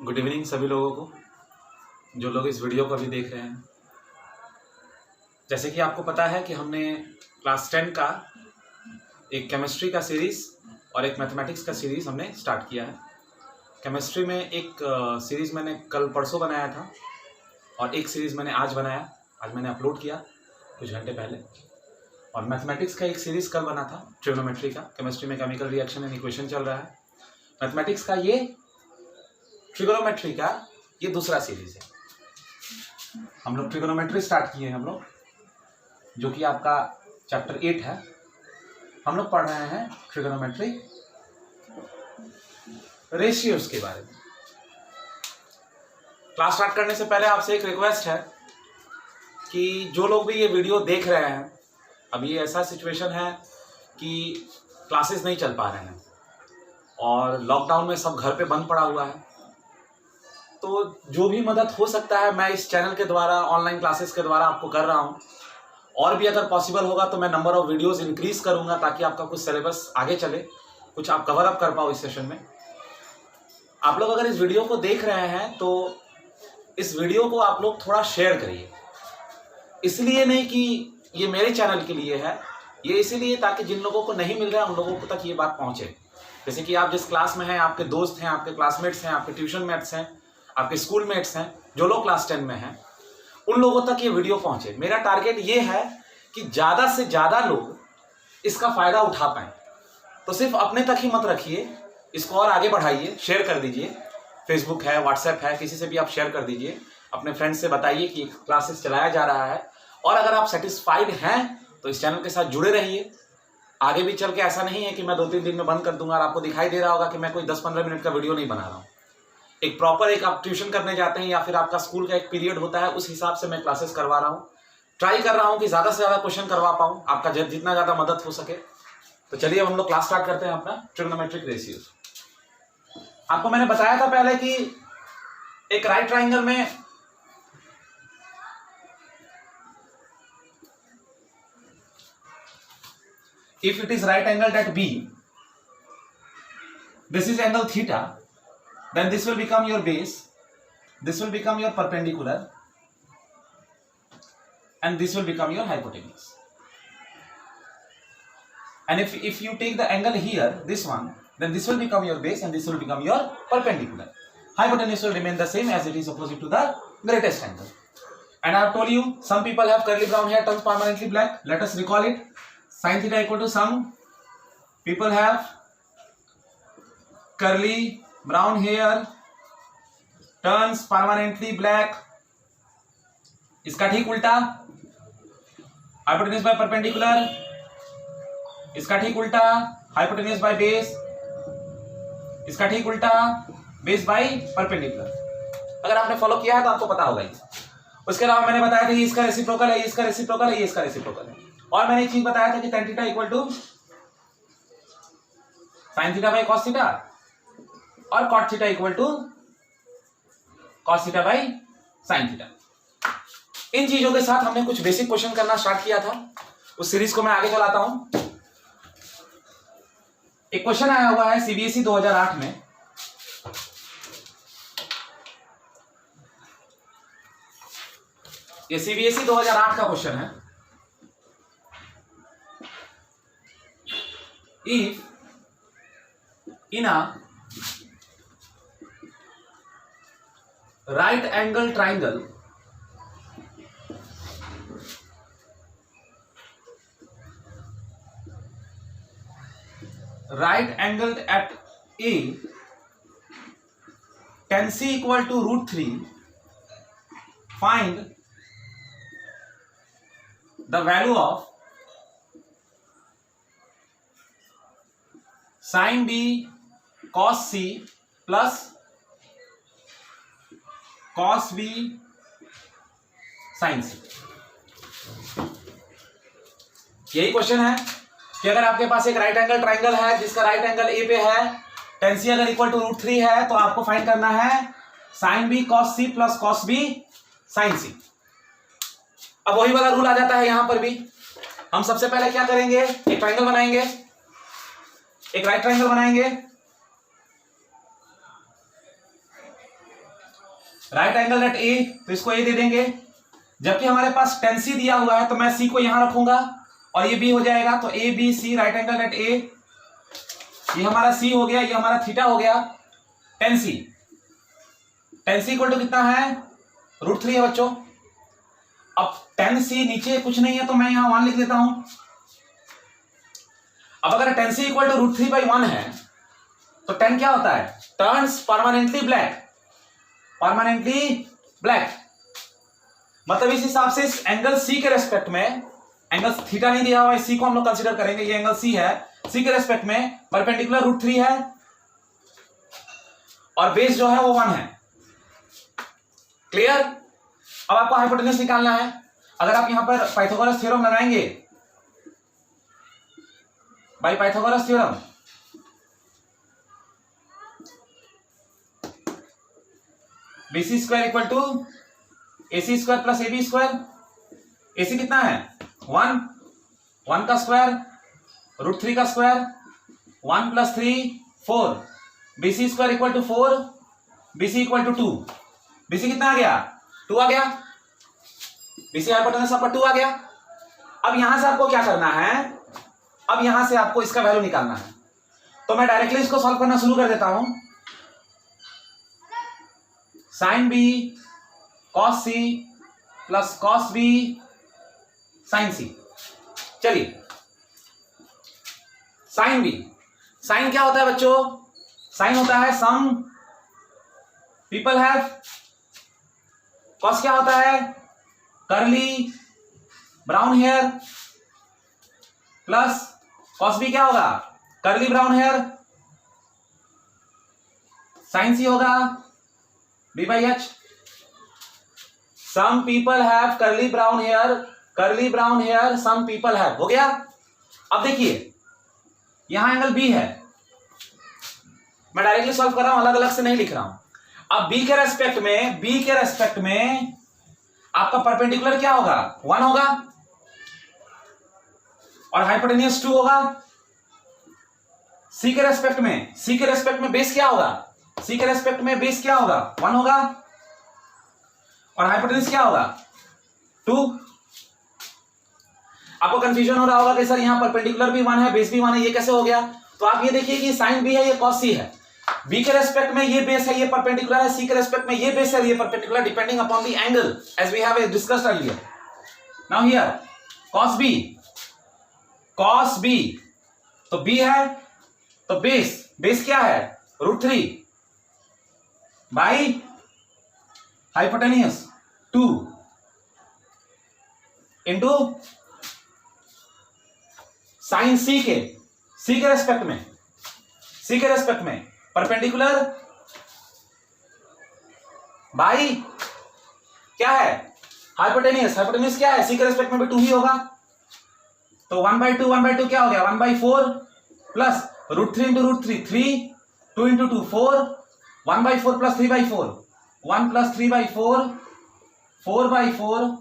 Good evening सभी लोगों को जो लोग इस वीडियो को अभी देख रहे हैं। जैसे कि आपको पता है कि हमने क्लास 10 का एक केमिस्ट्री का सीरीज़ और एक मैथमेटिक्स का सीरीज़ हमने स्टार्ट किया है। केमिस्ट्री में एक सीरीज़ मैंने कल परसों बनाया था और एक सीरीज़ मैंने आज बनाया, आज मैंने अपलोड किया कुछ घंटे पहले। और मैथमेटिक्स का एक सीरीज़ कल बना था ट्रिग्नोमेट्री का। केमिस्ट्री में केमिकल रिएक्शन एंड इक्वेशन चल रहा है। मैथमेटिक्स का ये ट्रिग्नोमेट्री का ये दूसरा सीरीज़ है। हम लोग ट्रिग्नोमेट्री स्टार्ट किए हैं हम लोग, जो कि आपका चैप्टर 8 है। हम लोग पढ़ रहे हैं ट्रिग्नोमेट्री रेशियोज के बारे में। क्लास स्टार्ट करने से पहले आपसे एक रिक्वेस्ट है कि जो लोग भी ये वीडियो देख रहे हैं, अभी ऐसा सिचुएशन है कि क्लासेस नहीं चल पा रहे हैं और लॉकडाउन में सब घर पे बंद पड़ा हुआ है, तो जो भी मदद हो सकता है मैं इस चैनल के द्वारा, ऑनलाइन क्लासेस के द्वारा आपको कर रहा हूँ। और भी अगर पॉसिबल होगा तो मैं नंबर ऑफ वीडियोस इंक्रीज करूँगा ताकि आपका कुछ सिलेबस आगे चले, कुछ आप कवर अप कर पाओ इस सेशन में। आप लोग अगर इस वीडियो को देख रहे हैं तो इस वीडियो को आप लोग थोड़ा शेयर करिए। इसलिए नहीं कि ये मेरे चैनल के लिए है, ये इसीलिए ताकि जिन लोगों को नहीं मिल रहा है उन लोगों तक ये बात पहुँचे। जैसे कि आप जिस क्लास में हैं, आपके दोस्त हैं, आपके क्लासमेट्स हैं, आपके ट्यूशन मेट्स हैं, आपके स्कूल मेट्स हैं, जो लोग क्लास 10 में हैं, उन लोगों तक ये वीडियो पहुंचे। मेरा टारगेट ये है कि ज़्यादा से ज़्यादा लोग इसका फ़ायदा उठा पाएँ। तो सिर्फ अपने तक ही मत रखिए, इसको और आगे बढ़ाइए, शेयर कर दीजिए। फेसबुक है, व्हाट्सएप है, किसी से भी आप शेयर कर दीजिए। अपने फ्रेंड्स से बताइए कि क्लासेस चलाया जा रहा है। और अगर आप सेटिस्फाइड हैं तो इस चैनल के साथ जुड़े रहिए। आगे भी चल के ऐसा नहीं है कि मैं 2-3 दिन में बंद कर दूंगा और आपको दिखाई दे रहा होगा कि मैं कोई 10-15 मिनट का वीडियो नहीं बना रहा हूँ। एक प्रॉपर एक आप ट्यूशन करने जाते हैं या फिर आपका स्कूल का एक पीरियड होता है, उस हिसाब से मैं क्लासेस करवा रहा हूँ। ट्राई कर रहा हूँ कि ज़्यादा से ज़्यादा क्वेश्चन करवा पाऊँ, आपका जितना ज़्यादा मदद हो सके। तो चलिए अब हम लोग क्लास स्टार्ट करते हैं अपना ट्रिग्नोमेट्रिक रेशियोज। आपको मैंने बताया था पहले कि एक राइट ट्राइंगल में if it is right angled at B, this is angle theta, then this will become your base, this will become your perpendicular, and this will become your hypotenuse. And if you take the angle here, this one, then this will become your base and this will become your perpendicular. Hypotenuse will remain the same as it is opposite to the greatest angle. And I have told you, some people have curly brown hair turns permanently black. Let us recall it. Sin theta equal to some people have curly brown hair turns permanently black. इसका ठीक उल्टा hypotenuse by perpendicular, इसका ठीक उल्टा hypotenuse by base, इसका ठीक उल्टा base by perpendicular। अगर आपने फॉलो किया है तो आपको पता होगा ही। उसके अलावा मैंने बताया था ये इसका रेसिप्रोकल है, ये इसका रेसिप्रोकल है, ये इसका रेसिप्रोकल है। और मैंने एक चीज बताया था कि tan theta equal to sin theta by cos theta और cot theta equal to cos theta by sin theta. इन चीजों के साथ हमने कुछ बेसिक क्वेश्चन करना स्टार्ट किया था। उस सीरीज को मैं आगे चलाता हूं। एक क्वेश्चन आया हुआ है सीबीएसई 2008 में। ये सीबीएसई 2008 का क्वेश्चन है। If in a right angle triangle right angled at A, tan C equal to √3, find the value of sin B cos C plus cos B sin C। यही question है कि अगर आपके पास एक राइट एंगल ट्राइंगल है जिसका right angle A पे है, tan C अगर इक्वल टू √3 है तो आपको फाइंड करना है sin B cos C plus cos B sin C। अब वही वाला रूल आ जाता है यहां पर भी। हम सबसे पहले क्या करेंगे, एक ट्राइंगल बनाएंगे, एक राइट ट्राइंगल बनाएंगे। राइट एंगल एट ए, तो इसको ए दे देंगे। जबकि हमारे पास tan c दिया हुआ है तो मैं c को यहां रखूंगा और ये b हो जाएगा, तो A B C right angle at A, ये हमारा c हो गया, ये हमारा थीटा हो गया। tan c इक्वल टू कितना है, √3 है बच्चों। अब tan c नीचे कुछ नहीं है तो मैं यहां 1 लिख देता हूं। अब अगर tan c इक्वल टू √3/1 है तो tan क्या होता है, टर्न्स परमानेंटली ब्लैक। मतलब इस हिसाब से इस एंगल C के रेस्पेक्ट में, एंगल थीटा नहीं दिया हुआ है, C को हम लोग कंसीडर करेंगे, ये एंगल C है, C के रेस्पेक्ट में परपेंडिकुलर √3 है और बेस जो है वो 1 है। क्लियर। अब आपको हाइपोटेन्यूज निकालना है। अगर आप यहां पर पाइथागोरस थ्योरम लगाएंगे, by Pythagoras theorem, BC square equal to AC square plus AB square. AC कितना है 1 का स्क्वायर √3 का square 1 + 3 4। BC square equal to 4, BC equal to 2। BC कितना आ गया, 2 आ गया। BC हाइपोटेन्यूज आपका 2 आ गया। अब यहां से आपको क्या करना है, अब यहां से आपको इसका वैल्यू निकालना है। तो मैं डायरेक्टली इसको सॉल्व करना शुरू कर देता हूं। sin B cos C plus cos B sin C। चलिए sin B, sin क्या होता है बच्चों, sin होता है सम पीपल हैव। cos क्या होता है, curly brown hair, plus cos B क्या होगा, curly brown hair. sin C होगा B/H। Some people have curly brown hair, some people have, हो गया। अब देखिए यहां एंगल B है, मैं डायरेक्टली सॉल्व कर रहा हूं, अलग अलग से नहीं लिख रहा हूं। अब B के रेस्पेक्ट में आपका परपेंडिकुलर क्या होगा, 1 होगा और हाइपोटेन्यूज 2 होगा। C के रेस्पेक्ट में बेस क्या होगा, C के रेस्पेक्ट में बेस क्या होगा, 1 होगा और हाइपोटेन्यूज क्या होगा, 2। आपको कंफ्यूजन हो रहा होगा कि सर यहां परपेंडिकुलर भी 1 है, बेस भी 1 है, ये कैसे हो गया। तो आप ये देखिए कि साइन B है, ये cos C है। B के रेस्पेक्ट में ये बेस है, ये परपेंडिकुलर है, C के रेस्पेक्ट में ये बेस है, ये perpendicular, depending upon the angle as we have discussed earlier. Now here cos B, तो B है तो बेस क्या है, √3 by hypotenuse 2 into sine C के रेस्पेक्ट में परपेंडिकुलर बाई क्या है, हाइपोटेन्यूज क्या है, C के रेस्पेक्ट में भी 2 ही होगा। तो 1/2 क्या हो गया, 1/4 plus √3 into √3 3, 2 into 2 4, 1/4 plus 3/4 1 plus 3/4 4/4।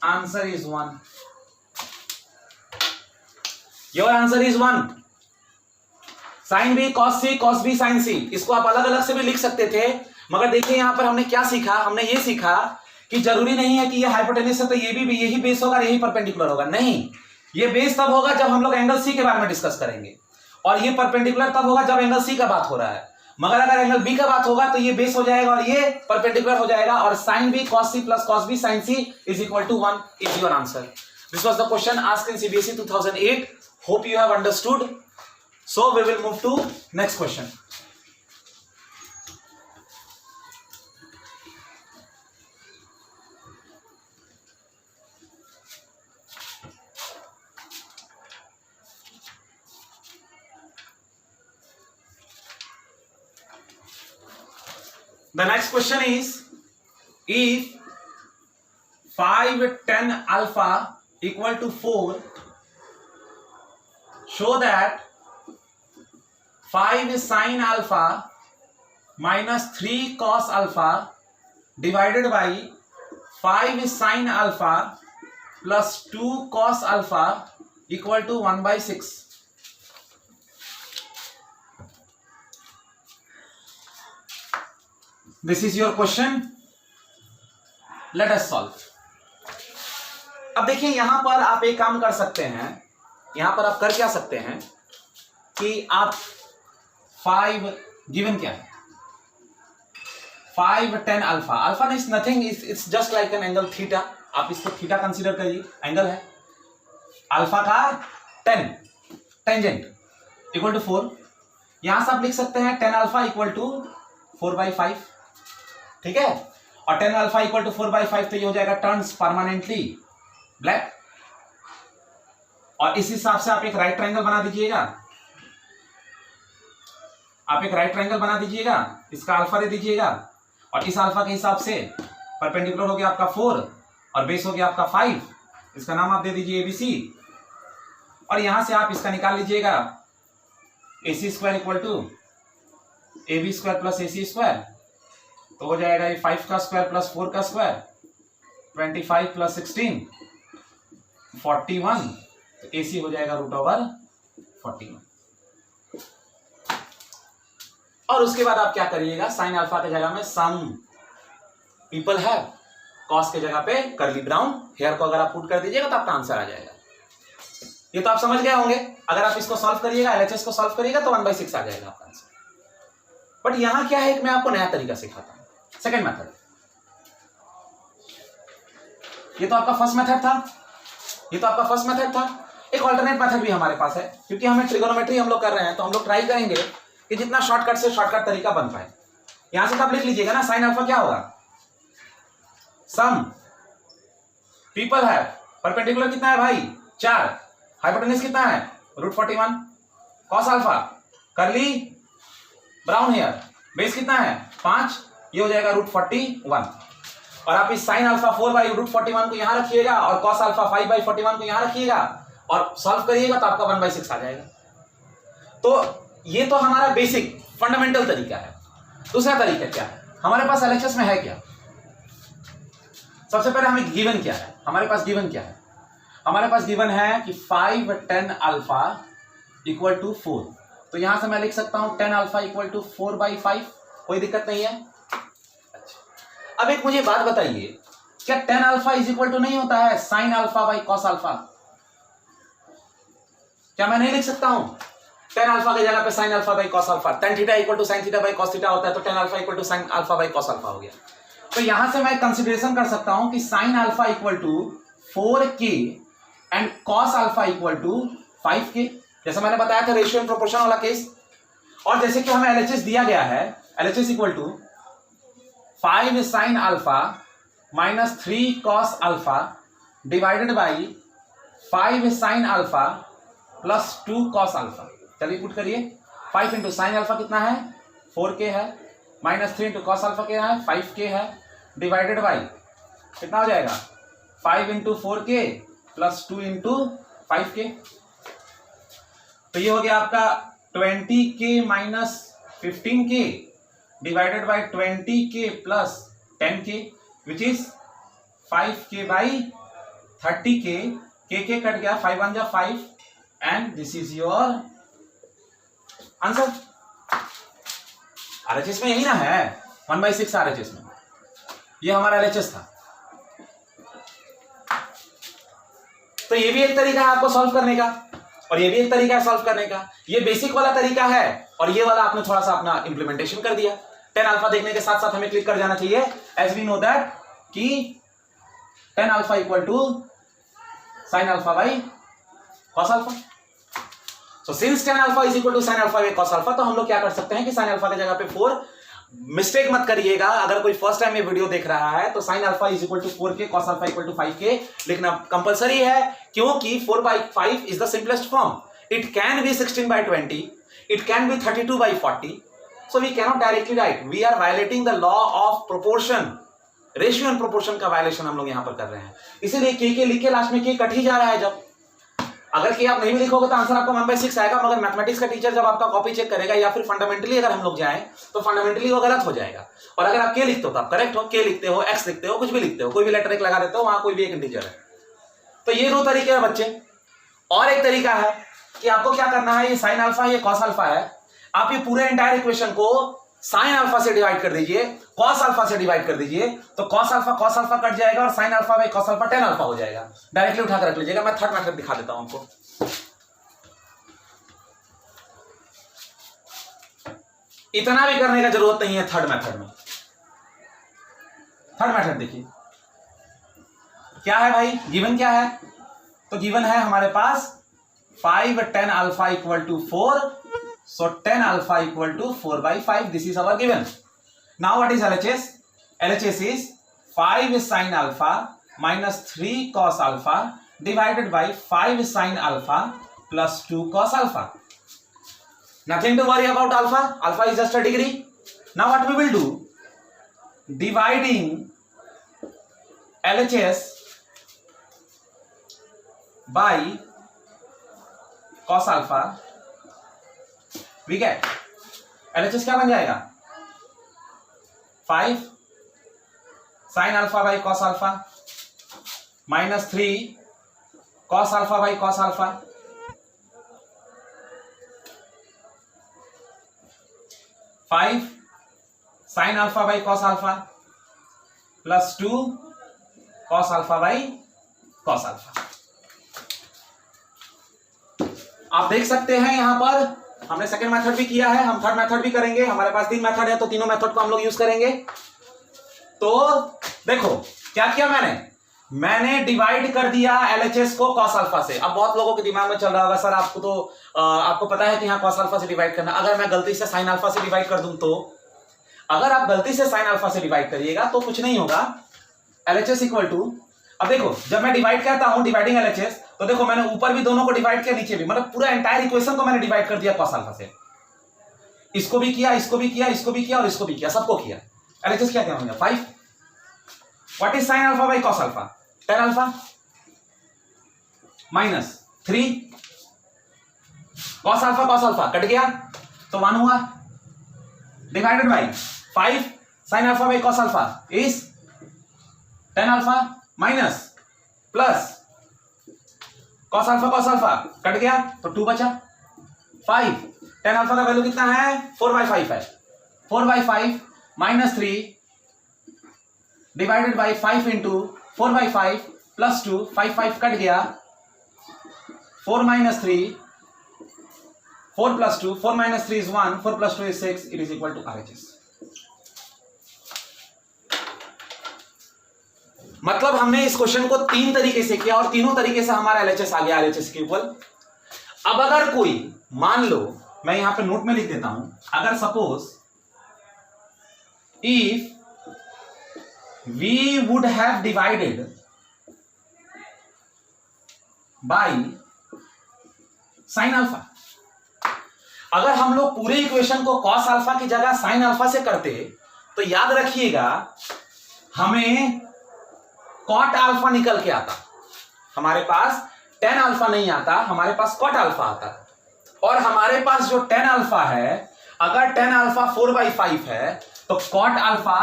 Answer is 1। Your answer is 1। Sine B cos B sin C, इसको आप अलग अलग से भी लिख सकते थे, मगर देखिए यहां पर हमने क्या सीखा, हमने ये सीखा कि जरूरी नहीं है कि ये हाइपोटेन्यूज है तो ये भी यही बेस होगा, यही परपेंडिकुलर होगा। नहीं, ये बेस तब होगा जब हम लोग एंगल C के बारे में डिस्कस करेंगे, और ये परपेंडिकुलर तब होगा जब एंगल C का बात हो रहा है। मगर अगर एंगल B का बात होगा तो ये बेस हो जाएगा और ये परपेंडिकुलर हो जाएगा, और sin B cos C plus cos B sin C is equal to 1 is your answer. This was the question asked in CBSE 2008. Hope you have understood. So we will move to next question. The next question is, if 5 tan alpha equal to 4, show that 5 sin alpha minus 3 cos alpha divided by 5 sin alpha plus 2 cos alpha equal to 1/6. This is your question. Let us solve. अब देखिए यहां पर आप एक काम कर सकते हैं, यहां पर आप कर क्या सकते हैं कि आप 5 गिवन क्या है 5 10 alpha, alpha is nothing, it's just like an angle theta, आप इसको थीटा कंसीडर करिए, एंगल है अल्फा का 10 टेंजेंट इक्वल टू 4, यहां से आप लिख सकते हैं 10 अल्फा इक्वल टू 4/5, ठीक है, और 10 अल्फा इक्वल टू 4/5 तो ये हो जाएगा टर्न्स परमानेंटली ब्लैक, और इस हिसाब से आप एक राइट ट्रायंगल बना दीजिएगा, आप एक राइट ट्रायंगल बना दीजिएगा, इसका अल्फा दे दीजिएगा, और इस अल्फा के हिसाब से परपेंडिकुलर हो गया आपका 4 और बेस हो गया आपका 5, इसका नाम आप दे दीजिए ABC, और यहां से आप इसका निकाल लीजिएगा AC² equal to AB² plus AC², तो हो जाएगा ये 5 का स्क्वायर प्लस 4 का स्क्वायर 25 प्लस 16 41, तो AC हो जाएगा √41, और उसके बाद आप क्या करिएगा, साइन अल्फा के जगह में सम पीपल है, कॉस के जगह पे कर्ली ब्राउन हेयर को अगर आप पुट कर दीजिएगा तो आपका आंसर आ जाएगा। ये तो आप समझ गए होंगे, अगर आप इसको सॉल्व करिएगा, LHS को सॉल्व करिएगा तो 1/6 आ जाएगा आपका आंसर। बट यहां क्या है, मैं आपको नया तरीका सिखाता हूं, सेकंड मेथड। ये तो आपका फर्स्ट मेथड था, ये तो आपका फर्स्ट मेथड था, एक ऑल्टरनेट मेथड भी हमारे पास है, क्योंकि हमें ट्रिगोनोमेट्री हम लोग कर रहे हैं तो हम लोग ट्राई करेंगे कि जितना शॉर्टकट से शॉर्टकट तरीका बन पाए। यहां से तो आप लिख लीजिएगा ना, साइन अल्फा क्या होगा, सम पीपल है, परपेंडिकुलर कितना है भाई 4, हाइपोटेन्यूज कितना है √41, cos alpha curly brown hair base कितना है 5, ये हो जाएगा √41, और आप इस साइन अल्फा 4/√41 को यहां रखिएगा और कॉस अल्फा 5/41 को यहां रखिएगा और सॉल्व करिएगा तो आपका 1/6 आ जाएगा। तो ये तो हमारा बेसिक फंडामेंटल तरीका है। दूसरा तरीका क्या है, हमारे पास LHS में है क्या, सबसे पहले हमें गिवन क्या है, हमारे पास गिवन क्या है, हमारे पास गिवन है कि 5 10 अल्फा इक्वल टू 4, तो यहां से मैं लिख सकता हूं 10 अल्फा इक्वल टू 4/5, कोई दिक्कत नहीं है। अच्छा, अब एक मुझे बात बताइए, क्या 10 अल्फा इज इक्वल टू नहीं होता है sign alpha by cos alpha, क्या मैं नहीं लिख सकता हूं 10 अल्फा की जगह पे sine alpha by cos alpha, tan theta equal to sine theta by cos theta होता है, तो 10 alpha equal to sine alpha by cos alpha हो गया। तो यहां से मैं कंसीडरेशन कर सकता हूं कि sine alpha equal to 4k and cos alpha equal to 5k, जैसा मैंने बताया था रेशियो एंड प्रोपोर्शन वाला केस। और जैसे कि हमें LHS दिया गया है, LHS equal to 5 sine alpha minus 3 cos alpha divided by 5 sine alpha plus 2 cos alpha. चलिए पुट करिए, 5 इंटू साइन अल्फा कितना है 4k है, माइनस 3 इंटू कॉस अल्फा क्या है 5k है, डिवाइडेड बाई कितना हो जाएगा 5 into 4k plus 2 into 5k, तो ये हो गया आपका 20k minus 15k divided by 20k plus 10k which is 5k by 30k, k cut गया, 5 1 जा 5 and this is your answer. RHS में यही ना है 1/6 RHS में, ये हमारा LHS था। तो ये भी एक तरीका है आपको सॉल्व करने का, और ये भी एक तरीका है सॉल्व करने का, ये बेसिक वाला तरीका है और ये वाला आपने थोड़ा सा अपना इंप्लीमेंटेशन कर दिया। 10 अल्फा देखने के साथ साथ हमें क्लिक कर जाना चाहिए, एज वी नो दैट कि 10 alpha equal to sine alpha by cos alpha. So since tan alpha is equal to sin alpha by cos alpha, तो हम लोग क्या कर सकते हैं कि sin alpha की जगह पे 4, मिस्टेक मत करिएगा, अगर कोई फर्स्ट टाइम ये वीडियो देख रहा है तो sin alpha is equal to 4k, cos alpha equal to 5k लिखना कंपलसरी है, क्योंकि 4/5 is the simplest form. It can be 16/20, it can be 32/40, so we cannot directly write. We are violating the law of proportion, ratio and proportion का violation हम लोग यहाँ पर कर रहे हैं, इसीलिए k लिख के लास्ट में k कट ही जा रहा है। जब अगर कि आप नहीं भी लिखोगे तो आंसर आपका 1/6 आएगा, मगर मैथमेटिक्स का टीचर जब आपका कॉपी चेक करेगा या फिर फंडामेंटली अगर हम लोग जाएं तो फंडामेंटली वो गलत हो जाएगा, और अगर आप के लिखते हो तो आप करेक्ट हो, के लिखते हो एक्स लिखते हो कुछ भी लिखते हो, कोई भी लेटर एक लगा देते हो, वहां कोई भी एक इंटीजर है। तो ये 2 तरीके हैं बच्चे। और एक तरीका है कि आपको क्या करना है, ये साइन अल्फा ये कॉस अल्फा है, आप ये पूरे एंटायर इक्वेशन को साइन अल्फा से डिवाइड कर दीजिए, कॉस अल्फा से डिवाइड कर दीजिए, तो कॉस अल्फा कट जाएगा और sign alpha by cos alpha tan alpha हो जाएगा। डायरेक्टली उठा कर रख लीजिएगा, मैं थर्ड मेथड दिखा देता हूं आपको। इतना भी करने का जरूरत नहीं है थर्ड मेथड में। थर्ड मेथड देखिए क्या है भाई, गिवन क्या है, तो गिवन है हमारे पास 5 10 alpha equal to 4, so 10 alpha equal to 4 by 5. This is our given. Now what is LHS? LHS is 5 sin alpha minus 3 cos alpha divided by 5 sin alpha plus 2 cos alpha. Nothing to worry about alpha. Alpha is just a degree. Now what we will do? Dividing LHS by cos alpha, we get LHS क्या बन जाएगा, 5 sin alpha by cos alpha minus 3 cos alpha by cos alpha, 5 sin alpha by cos alpha plus 2 cos alpha by cos alpha. आप देख सकते हैं यहां पर हमने सेकंड मेथड भी किया है, हम थर्ड मेथड भी करेंगे। हमारे पास 3 मेथड है तो तीनों मेथड को हम लोग यूज करेंगे। तो देखो क्या किया मैंने डिवाइड कर दिया एलएचएस को कॉस अल्फा से। अब बहुत लोगों के दिमाग में चल रहा होगा सर आपको तो आपको पता है कि यहाँ कॉस अल्फा से डिवाइड करना, अगर मैं गलती से साइन अल्फा से डिवाइड कर दूं तो, अगर आप गलती से साइन अल्फा से डिवाइड करिएगा तो कुछ नहीं होगा। एलएचएस इक्वल टू, अब देखो जब मैं डिवाइड कहता हूं डिवाइडिंग एलएचएस, तो देखो मैंने ऊपर भी दोनों को डिवाइड किया, नीचे भी, मतलब पूरा एंटायर इक्वेशन को मैंने डिवाइड कर दिया कॉस अल्फा से। इसको भी किया, इसको भी किया, इसको भी किया और इसको भी किया, सबको किया। एलएचएस क्या क्या होगा 5। What is sine alpha by cos alpha, 10 alpha minus 3 cos alpha cut गया तो 1 हुआ, divided by 5 sine alpha by cos alpha is 10 alpha minus plus cos alpha cut गया तो 2 बचा, 5 10 अल्फा का वैल्यू कितना है 4/5 है, 4/5 minus 3 divided by 5 into 4/5 plus 2, 5 cut गया, 4 minus 3, 4 plus 2, 4 minus 3 is 1, 4 plus 2 is 6, it is equal to RHS. मतलब हमने इस क्वेश्चन को 3 तरीके से किया और तीनों तरीके से हमारा LHS आ गया RHS के ऊपर। अब अगर कोई मान लो, मैं यहां पे नोट में लिख देता हूं, अगर suppose if we would have divided by sin alpha, अगर हम लोग पूरे इक्वेशन को cos अल्फा की जगह sin अल्फा से करते तो याद रखिएगा हमें cot अल्फा निकल के आता, हमारे पास tan अल्फा नहीं आता, हमारे पास cot अल्फा आता। और हमारे पास जो tan अल्फा है, अगर tan अल्फा 4/5 है तो cot अल्फा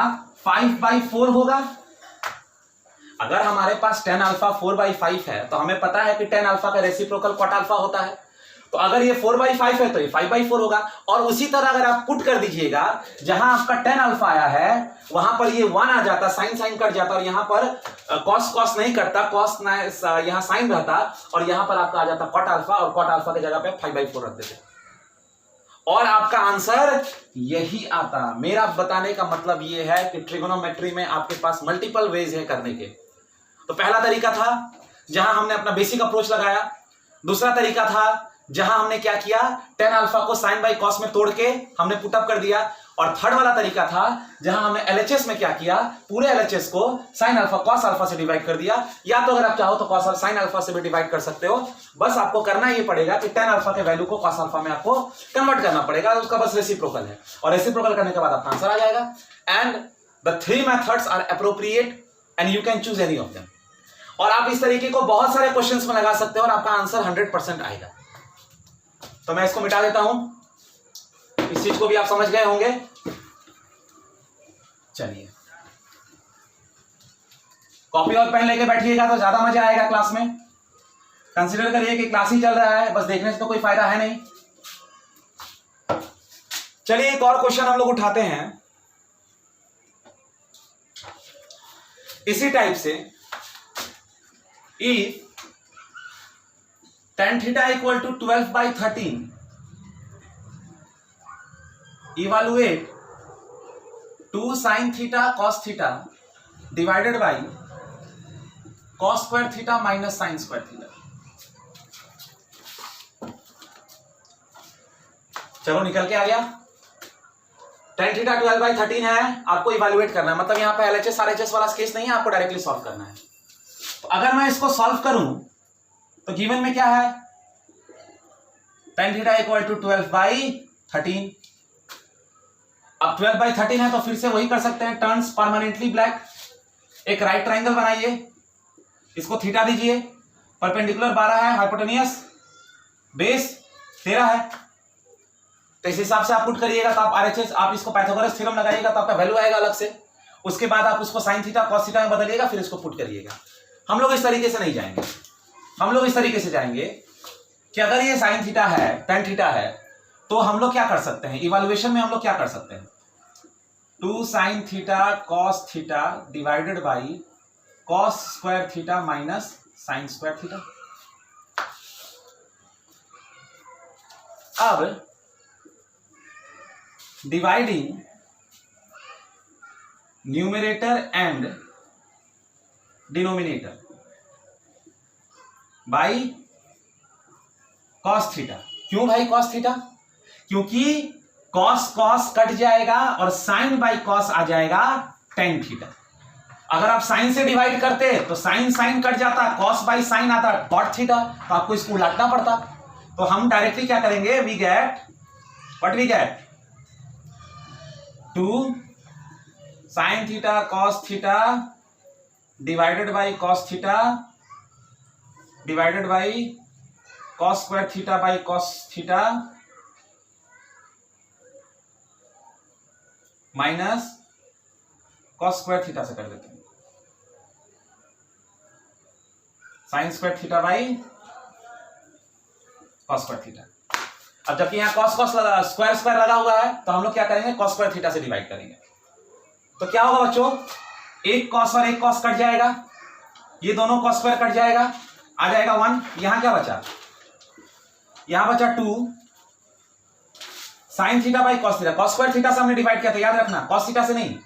5/4 होगा। अगर हमारे पास tan अल्फा 4/5 है तो हमें पता है कि tan अल्फा का रेसिप्रोकल cot अल्फा होता है, तो अगर ये 4/5 है तो ये 5/4 होगा। और उसी तरह अगर आप पुट कर दीजिएगा, जहां आपका tan अल्फा आया है वहां पर ये 1 आ जाता, साइन कट जाता और यहां पर cos नहीं कटता, cos यहां साइन रहता और यहां पर आपका आ जाता cot अल्फा, और cot अल्फा की जगह पे 5/4 रख देते और आपका आंसर यही आता। मेरा बताने का मतलब ये है कि ट्रिगोनोमेट्री में आपके पास मल्टीपल वेज है करने के। तो पहला तरीका था जहां हमने अपना बेसिक अप्रोच लगाया, दूसरा तरीका था जहां हमने क्या किया, tan अल्फा को sin बाई cos में तोड़ के हमने पुटअप कर दिया, और थर्ड वाला तरीका था जहां हमने LHS में क्या किया, पूरे LHS को sin अल्फा cos अल्फा से डिवाइड कर दिया। या तो अगर आप चाहो तो cos sin अल्फा से भी डिवाइड कर सकते हो, बस आपको करना ये पड़ेगा कि tan अल्फा के वैल्यू को cos अल्फा में आपको कन्वर्ट करना पड़ेगा, उसका बस रेसिप्रोकल है, और रेसिप्रोकल करने के बाद आपका आंसर आ जाएगा। And the 3 methods are appropriate and you can choose any of them. और आप इस तरीके को बहुत सारे क्वेश्चंस में लगा सकते हो और आपका आंसर 100% आएगा। तो मैं इसको मिटा देता हूं, इस चीज को भी आप समझ गए होंगे। चलिए कॉपी और पेन लेके बैठिएगा तो ज्यादा मजा आएगा क्लास में। कंसीडर करिए कि क्लास ही चल रहा है, बस देखने से तो कोई फायदा है नहीं। चलिए एक और क्वेश्चन हम लोग उठाते हैं इसी टाइप से। If tan theta equal to 12/13, evaluate 2 sin theta cos theta divided by cos square theta minus sin square theta. चलो निकल के आ गया। tan थीटा 12/13 है, आपको इवेलुएट करना है, मतलब यहां पे LHS RHS वाला केस नहीं है, आपको डायरेक्टली सॉल्व करना है। तो अगर मैं इसको सॉल्व करूं तो गिवन में क्या है, tan थीटा इक्वल टू 12/13। अब 12/13 है तो फिर से वही कर सकते हैं, टर्न्स परमानेंटली ब्लैक। एक राइट ट्राइंगल बनाइए, इसको थीटा दीजिए, परपेंडिकुलर 12 है, हाइपोटेनियस बेस 13 है, तो इस हिसाब से आप पुट करिएगा। तो आप RHS, आप इसको पाइथागोरस थ्योरम लगाइएगा तो आपका वैल्यू आएगा अलग से। उसके बाद आप उसको साइन थीटा कॉस थीटा में बदलिएगा, फिर इसको पुट करिएगा। हम लोग इस तरीके से नहीं जाएंगे, हम लोग इस तरीके से जाएंगे कि अगर ये साइन थीटा है, tan थीटा है, तो हम लोग क्या कर सकते हैं, इवैल्यूएशन में हम लोग क्या कर सकते हैं, 2 sin theta cos theta divided by cos square theta minus sin square theta. अब dividing numerator and denominator by cos theta. क्यों भाई cos थीटा? क्योंकि cos cos कट जाएगा और sin बाई cos आ जाएगा tan थीटा। अगर आप sin से डिवाइड करते तो sin sin कट जाता, cos बाई sin आता cot थीटा, तो आपको इसको उलटना पड़ता। तो हम डायरेक्टली क्या करेंगे, we get what we get 2 sin theta cos theta divided by cos theta divided by cos square theta by cos theta minus cos square theta से कर देते हैं sin square theta by cos square theta. अब जबकि यहाँ cos cos square square लगा हुआ है तो हम लोग क्या करेंगे, cos स्क्वायर थीटा से डिवाइड करेंगे। तो क्या होगा बच्चों, एक cos और एक cos कट जाएगा, ये दोनों cos स्क्वायर कट जाएगा, आ जाएगा 1। यहां क्या बचा, यहां बचा 2 sin theta by cos theta. cos square theta से हमने डिवाइड किया था, याद रखना, cos थीटा से नहीं,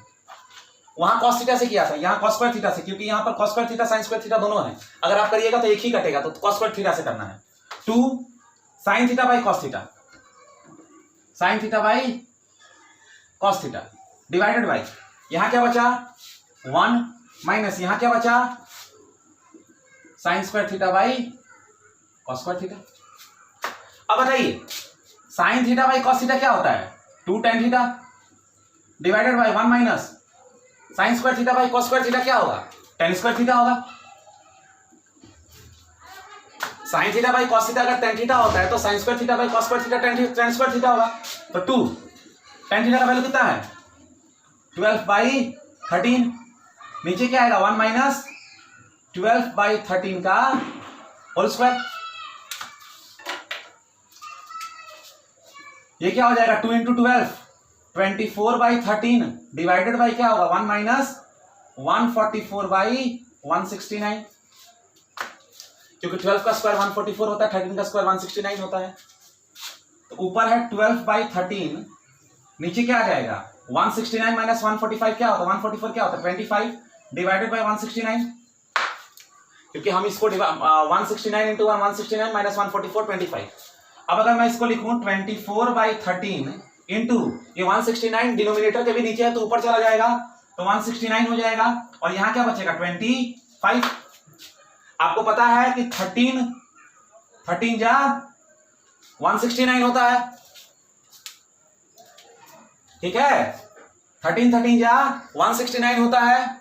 वहां cos थीटा से किया था, यहां cos स्क्वायर थीटा से, क्योंकि यहां पर cos square theta sin square theta दोनों है। अगर आप करिएगा तो एक ही कटेगा, तो cos स्क्वायर थीटा से करना है। 2 sin theta by cos theta, sin theta by cos theta divided by, यहां क्या बचा 1 माइनस, यहां क्या बचा sin square theta by cos square theta. अब बताइए sin theta by cos theta क्या होता है, 2 tan theta divided by 1 minus sin square theta by cos square theta क्या होगा, tan स्क्वायर थीटा होगा। sin theta by cos theta अगर tan theta होता है तो sin square theta by cos square theta tan square theta होगा। तो 2 tan theta का वैल्यू कितना है 12/13, नीचे क्या आएगा 1 माइनस 12/13 का होल स्क्वायर। ये क्या हो जाएगा 2 इंटू 12 24/13 डिवाइडेड बाई क्या होगा 1 माइनस 144/169, क्योंकि 12 का स्क्वायर 144 होता है, 13 का स्क्वायर 169 होता है। तो ऊपर है 12/13, नीचे क्या आ जाएगा 169 माइनस 145 क्या होता है, 144 क्या होता है 25 डिवाइडेड बाई 169, क्योंकि हम इसको 169 इंटू 169 माइनस 144 25। अब अगर मैं इसको लिखूं 24/13 इंटू ये 169 डिनोमिनेटर के भी नीचे है तो ऊपर चला जाएगा, तो 169 हो जाएगा, और यहां क्या बचेगा 25। आपको पता है कि 13 जा 169 होता है, ठीक है, 13 जा 169 होता है।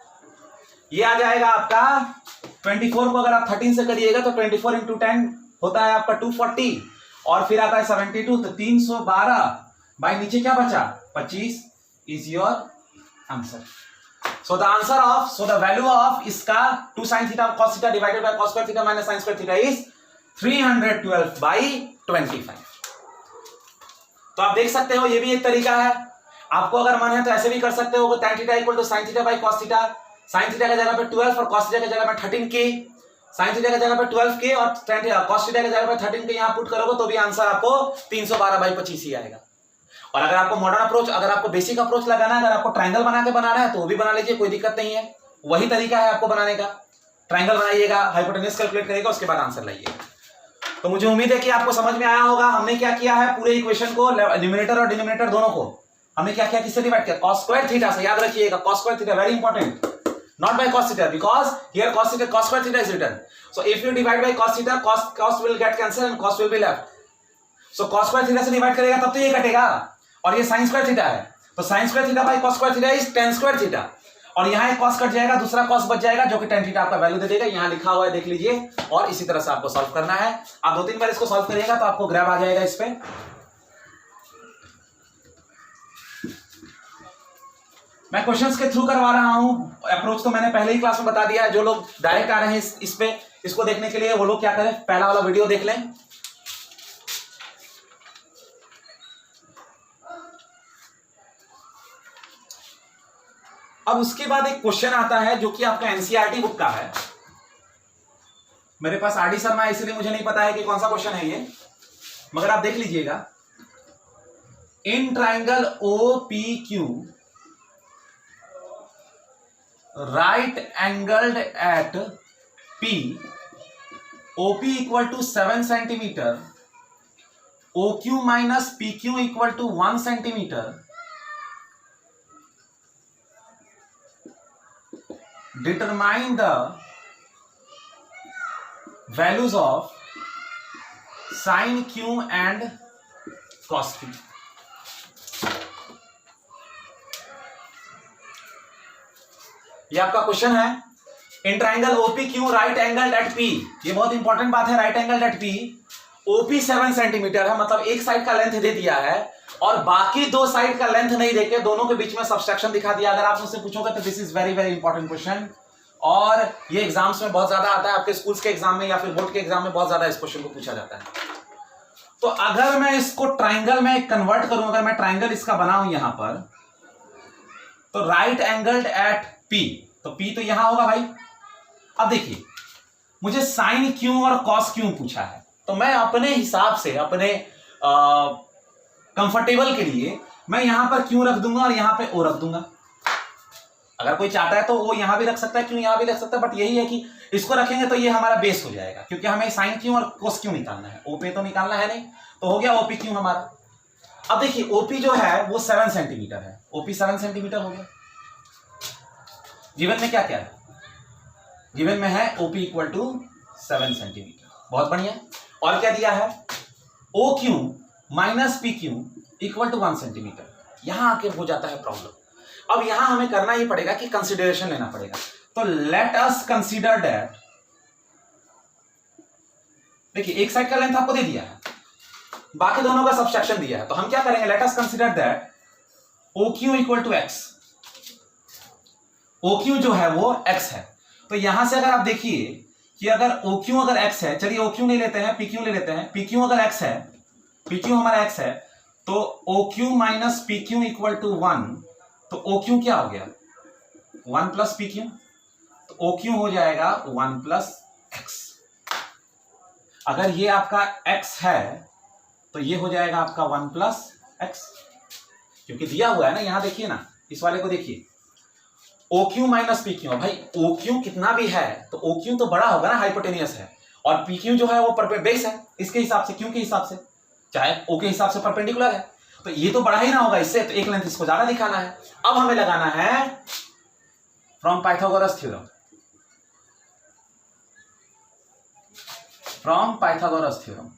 ये आ जाएगा आपका 24 को अगर आप 13 से करिएगा तो 24 इंटू 10 होता है आपका 240, और फिर आता है 72, तो 312 बाई नीचे क्या बचा 25 is your answer. So the answer of, so the value of इसका 2 sin theta cos theta divided by cos square theta minus sin square theta is 312/25। तो आप देख सकते हो ये भी एक तरीका है। आपको अगर मन है तो ऐसे भी कर सकते हो, tan theta equal to sin theta by cos theta. sin theta की जगह पे 12 और cos थीटा की जगह पे 13k, sin थीटा की जगह पे 12k और cos थीटा की जगह पे 13k यहां पुट करोगे तो भी आंसर आपको 312/25 ही आएगा। और अगर आपको मॉडर्न अप्रोच, अगर आपको बेसिक अप्रोच लगाना है, अगर आपको ट्रायंगल बना के बनाना है तो वो भी बना लीजिए, कोई दिक्कत नहीं है। वही तरीका है आपको बनाने का। ट्रायंगल बनाइएगा, हाइपोटेन्यूज कैलकुलेट करिएगा, उसके बाद आंसर लाइएगा। तो मुझे उम्मीद है कि आपको समझ में आया होगा। हमने क्या किया है, पूरे इक्वेशन को न्यूमरेटर और डिनोमिनेटर दोनों को हमने क्या किया, किससे डिवाइड किया, cos स्क्वायर थीटा से। याद रखिएगा cos square theta very important, not by cos theta, because here cos square theta is written. So if you divide by cos theta, cos will get cancelled and cos will be left. So cos square theta से divide करेगा तब तो ये कटेगा, और ये sin square theta है, तो sin square theta by cos square theta is tan square theta, और यहाँ एक cos कट जाएगा, दूसरा cos बच जाएगा जो कि tan theta आपका वैल्यू दे देगा। यहाँ लिखा हुआ है, देख लीजिए। और इसी तरह से आपको सॉल्व करना है। आप 2-3 बार इसको सॉल्व करिएगा तो आपको ग्रैब आ जाएगा इस पे। मैं क्वेश्चंस के थ्रू करवा रहा हूं, अप्रोच तो मैंने पहले ही क्लास में बता दिया है। जो लोग डायरेक्ट आ रहे हैं इस पे, इसको देखने के लिए, वो लोग क्या करें, पहला वाला वीडियो देख लें। अब उसके बाद एक क्वेश्चन आता है जो कि आपका एनसीईआरटी बुक का है। मेरे पास आरडी शर्मा है इसलिए मुझे नहीं पता है कि कौन सा क्वेश्चन है ये, मगर आप देख लीजिएगा। इन triangle OPQ right angled at P, OP equal to 7 centimeter, OQ minus PQ equal to 1 centimeter, determine the values of sin Q and cos Q। ये आपका क्वेश्चन है। In triangle OPQ right angle at P, ये बहुत important बात है, right angle at P, OP 7 centimetre है, मतलब एक साइड का लेंथ दे दिया है और बाकी दो साइड का लेंथ नहीं देके दोनों के बीच में सबट्रैक्शन दिखा दिया। अगर आप मुझसे पूछोगे तो this is very very important question, और ये एग्जाम्स में बहुत ज्यादा आता है, आपके स्कूल्स के एग्जाम में या फिर बोर्ड के एग्जाम में बहुत ज्यादा इस क्वेश्चन को पूछा जाता है। तो अगर मैं इसको ट्राइंगल में कन्वर्ट करूं, अगर मैं ट्राइंगल इसका बनाऊं यहां पर, तो राइट एंगल्ड एट P, तो P तो यहां होगा भाई। अब देखिए, मुझे साइन क्यों और कॉस क्यों पूछा है, तो मैं अपने हिसाब से, अपने कंफर्टेबल के लिए मैं यहां पर क्यों रख दूंगा और यहां पे ओ रख दूंगा। अगर कोई चाहता है तो वो यहां भी रख सकता है, क्यों यहां भी रख सकता है, बट यही है कि इसको रखेंगे तो ये हमारा बेस हो जाएगा, क्योंकि हमें साइन क्यों और कोस क्यों निकालना है, ओ पे तो निकालना है नहीं, तो हो गया ओपी क्यों हमारा। अब देखिए ओपी जो है वो 7 सेंटीमीटर है, ओपी 7 सेंटीमीटर हो गया। गिवन में क्या क्या है, गिवन में है OP इक्वल टू 7 सेंटीमीटर, बहुत बढ़िया। और क्या दिया है, OQ minus PQ equal to 1 centimetre. यहां आके हो जाता है प्रॉब्लम। अब यहां हमें करना ही पड़ेगा कि कंसिडरेशन लेना पड़ेगा। तो लेट अस कंसीडर दैट, देखिए एक साइड का लेंथ आपको दे दिया है, बाकी दोनों का सबट्रैक्शन दिया है, तो हम क्या करेंगे, let us consider that OQ equal to x। OQ जो है वो x है, तो यहां से अगर आप देखिए कि अगर OQ अगर x है, चलिए OQ नहीं लेते हैं, PQ ले लेते हैं। PQ अगर x है, PQ हमारा x है, तो OQ minus PQ equal to 1, तो OQ क्या हो गया 1 प्लस PQ, तो OQ हो जाएगा 1 प्लस x। अगर ये आपका x है तो ये हो जाएगा आपका 1 प्लस x, क्योंकि दिया हुआ है ना। यहां देखिए ना, इस वाले को देखिए, OQ माइनस PQ, भाई OQ कितना भी है तो OQ तो बड़ा होगा ना, हाइपोटेनियस है, और PQ जो है वो बेस है, इसके हिसाब से, Q के हिसाब से, चाहे O के हिसाब से परपेंडिकुलर है, तो ये तो बड़ा ही ना होगा इससे, तो एक लेंथ इसको ज्यादा दिखाना है। अब हमें लगाना है from Pythagoras theorem, from Pythagoras theorem.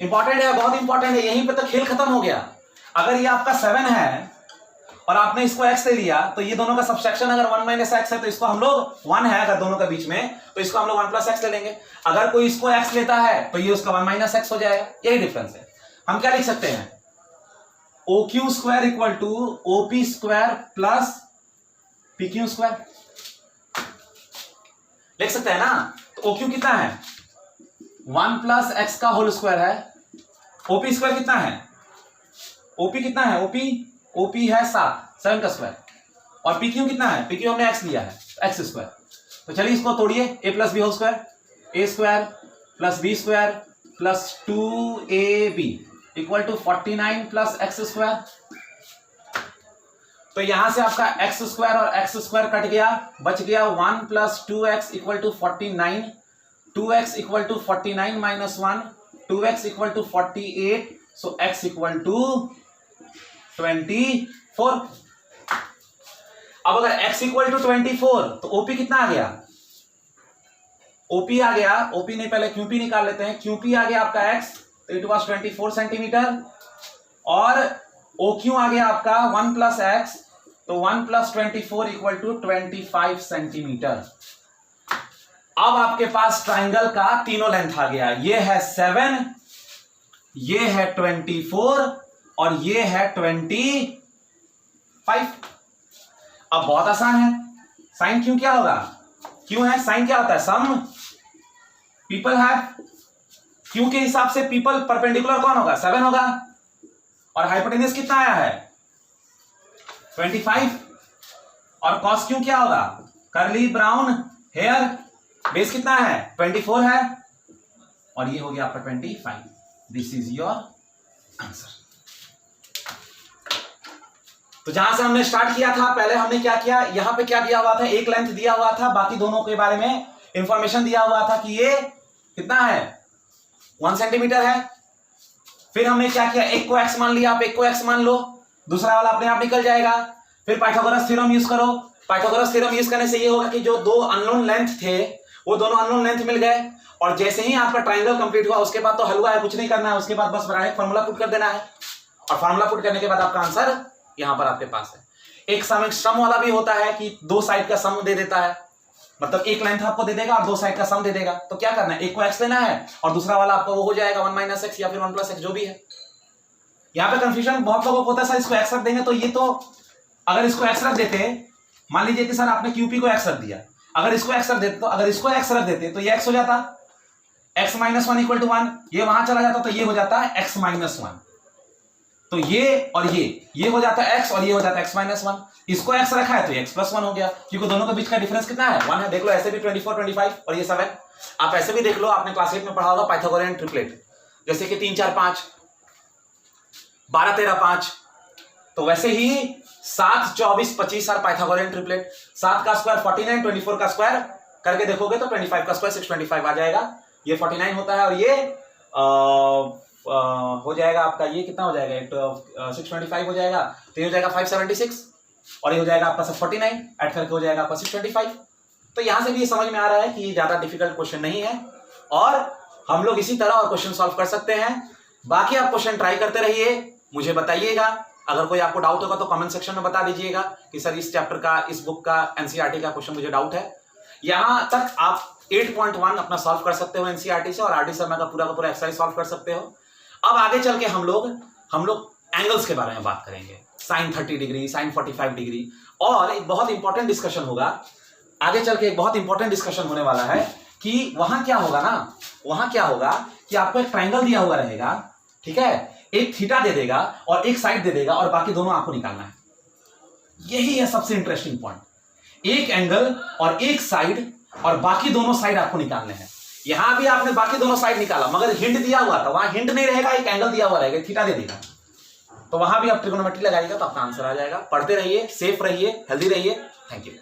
Important है, बहुत इंपॉर्टेंट है, यहीं पे तो खेल खत्म हो गया। अगर ये आपका 7 है और आपने इसको x ले लिया, तो ये दोनों का सबट्रैक्शन अगर 1 माइनस x है तो इसको हम लोग 1 है अगर दोनों के बीच में, तो इसको हम लोग 1 प्लस x ले लेंगे। अगर कोई इसको x लेता है तो ये उसका 1 माइनस x हो जाएगा, यही डिफरेंस है। हम क्या लिख सकते हैं, OQ square equal to OP square plus PQ square लिख सकते हैं ना। तो OQ कितना है 1 प्लस x का होल स्क्वायर है, OP स्क्वायर कितना है ओपी कितना है, ओपी है 7 का स्क्वायर, और पी क्यू कितना है, पी क्यू हमने एक्स लिया है, एक्स स्क्वायर। तो चलिए इसको तोड़िए, a plus b whole square, a square plus b square plus 2ab equal to 49 plus x square. तो यहां से आपका एक्स स्क्वायर और एक्स स्क्वायर कट गया, बच गया 1 plus 2x equal to 49, 2x equal to 49 minus 1, 2x equal to 48, so x equal to 24। अब अगर x इक्वल टू 24 तो OP कितना आ गया, OP आ गया, OP नहीं पहले QP निकाल लेते हैं, QP आ गया आपका x, तो इट वॉज 24 सेंटीमीटर, और OQ आ गया आपका 1 प्लस x, तो 1 प्लस 24 इक्वल टू 25 सेंटीमीटर। अब आपके पास ट्राइंगल का तीनों लेंथ आ गया, ये है 7, ये है 24 और ये है 25। अब बहुत आसान है, साइन क्यू क्या होगा, क्यू है, साइन क्या होता है, सम पीपल है, क्यू के हिसाब से पीपल परपेंडिकुलर कौन होगा, 7 होगा, और हाइपोटेन्यूज कितना आया है 25, और कॉस क्यू क्या होगा, कर्ली ब्राउन हेयर, बेस कितना है 24 है, और ये हो गया आपका 25। This is your answer. तो जहां से हमने स्टार्ट किया था, पहले हमने क्या किया, यहां पे क्या दिया हुआ था, एक लेंथ दिया हुआ था, बाकी दोनों के बारे में इंफॉर्मेशन दिया हुआ था कि ये कितना है 1 सेंटीमीटर है। फिर हमने क्या किया, एक को x मान लिया, आप एक को x मान लो, दूसरा वाला अपने आप निकल जाएगा। फिर पाइथागोरस थ्योरम यूज करो, पाइथागोरस थ्योरम यूज करने से ये होगा कि जो दो अननोन लेंथ थे वो दोनों अननोन लेंथ मिल गए, और जैसे ही आपका ट्राइंगल कंप्लीट हुआ उसके बाद तो हलवा है, कुछ नहीं करना है, उसके बाद बस बनाए फार्मूला पुट कर देना है, और फार्मूला पुट करने के बाद आपका आंसर यहां पर आपके पास है। एक सम वाला भी होता है कि दो साइड का सम दे देता है, मतलब एक लेंथ आपको दे देगा और दो साइड का सम दे देगा, तो क्या करना है, एक को x लेना है और दूसरा वाला आपको वो हो जाएगा 1 माइनस एक्स या फिर 1 प्लस एक्स, जो भी है। यहाँ पे कंफ्यूजन बहुत लोगों को होता है, सर इसको x रख देंगे, तो ये तो अगर इसको x रख देते, मान लीजिए कि सर आपने QP को x रख दिया, अगर इसको x रख देते, तो अगर इसको x रख देते तो ये x हो जाता, x माइनस 1 इक्वल टू 1, ये वहां चला जाता तो ये हो जाता है x माइनस 1, तो ये और ये हो जाता है x और ये हो जाता है x माइनस 1, इसको x रखा है तो x प्लस 1 हो गया, क्योंकि दोनों के बीच का डिफरेंस कितना है 1 है। देख लो ऐसे भी 24 25 और ये 7, आप ऐसे भी देख लो, आपने क्लास 8 में पढ़ा होगा पाइथागोरियन ट्रिपलेट, जैसे कि 3 4 5 12 13 5, तो वैसे ही 7 24 25 और पाइथागोरियन ट्रिपलेट, 7 का स्क्वायर 49, 24 का स्क्वायर करके देखोगे तो 25 का स्क्वायर 625 आ जाएगा, ये 49 होता है, और ये हो जाएगा आपका, ये कितना हो जाएगा 625 हो जाएगा, तो ये हो जाएगा 576, और ये हो जाएगा आपका 49, ऐड करके हो जाएगा आपका 625। तो यहां से भी ये समझ में आ रहा है कि ये ज्यादा डिफिकल्ट क्वेश्चन नहीं है, और हम लोग इसी तरह और क्वेश्चन सॉल्व कर सकते हैं। बाकी आप क्वेश्चन ट्राई करते रहिए, मुझे बताइएगा, अगर कोई आपको डाउट होगा तो कमेंट सेक्शन में बता दीजिएगा कि सर इस चैप्टर का, इस बुक का, एनसीईआरटी का क्वेश्चन मुझे डाउट है। यहां तक आप 8.1 अपना सॉल्व कर सकते हो एनसीईआरटी से, और आरडी शर्मा का पूरा एक्सरसाइज सॉल्व कर सकते हो। अब आगे चल के हम लोग एंगल्स के बारे में बात करेंगे, साइन 30 डिग्री, साइन 45 डिग्री, और एक बहुत इंपॉर्टेंट डिस्कशन होगा आगे चल के, एक बहुत इंपॉर्टेंट डिस्कशन होने वाला है कि वहां क्या होगा ना, वहां क्या होगा कि आपको एक ट्राइंगल दिया हुआ रहेगा, ठीक है, एक थीटा दे देगा और एक साइड दे देगा, और बाकी दोनों आपको निकालना है। यही है सबसे इंटरेस्टिंग पॉइंट, एक एंगल और एक साइड, और बाकी दोनों साइड आपको निकालने हैं। यहां भी आपने बाकी दोनों साइड निकाला, मगर हिंट दिया हुआ था, वहां हिंट नहीं रहेगा, एक एंगल दिया हुआ रहेगा, थीटा दे देगा, तो वहां भी आप ट्रिगोनोमेट्री लगाइएगा तो आपका आंसर आ जाएगा। पढ़ते रहिए, सेफ रहिए, हेल्दी रहिए। Thank you.